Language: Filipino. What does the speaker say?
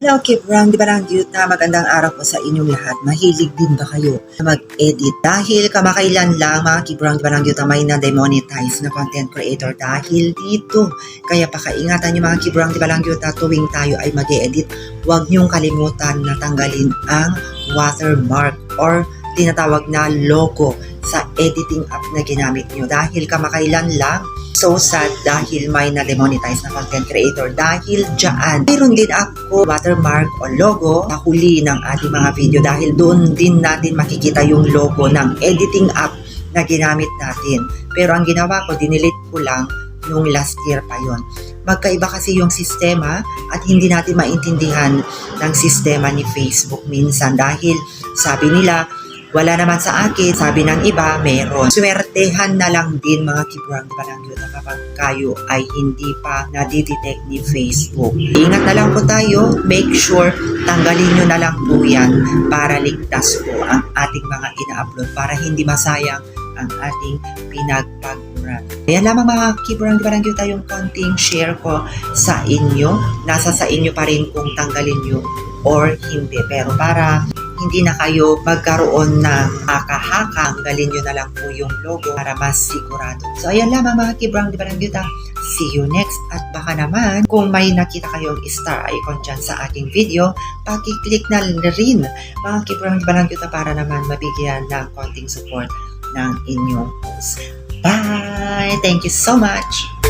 Hello, Kibrang, di ba lang cute na magandang araw po sa inyong lahat. Mahilig din ba kayo na mag-edit? Dahil kamakailan lang mga Kibrang, di ba lang cute na may na-demonetize na content creator dahil dito. Kaya pakaingatan nyo mga Kibrang, di ba lang cute na tuwing tayo ay mag-edit, huwag nyong kalimutan na tanggalin ang watermark or tinatawag na logo sa editing app na ginamit nyo. Dahil kamakailan lang, so sad dahil may na-demonetize na content creator dahil dyan. Mayroon din ako watermark o logo sa huli ng ating mga video dahil doon din natin makikita yung logo ng editing app na ginamit natin. Pero ang ginawa ko, dinilit ko lang nung last year pa yon. Magkaiba kasi yung sistema at hindi natin maintindihan ng sistema ni Facebook minsan dahil sabi nila, wala naman sa akin, sabi ng iba, meron. Swertehan na lang din mga Kibrang, di ba lang yun, kapag kayo ay hindi pa nadidetect ni Facebook. Ingat na lang po tayo, make sure tanggalin nyo na lang po yan para ligtas po ang ating mga ina-upload para hindi masayang ang ating pinagpaguran. Ayan lamang mga Kibrang, di ba lang yun tayong konting share ko sa inyo. Nasa sa inyo pa rin kung tanggalin nyo or hindi. Pero para hindi na kayo magkaroon ng haka-haka, tanggalin nyo na lang po yung logo para mas sigurado. So ayan lamang mga Kibrang, di ba lang yuta? See you next. At baka naman, kung may nakita kayong star icon dyan sa aking video, paki-click na rin mga Kibrang, di ba lang yuta, para naman mabigyan ng konting support ng inyong post. Bye! Thank you so much!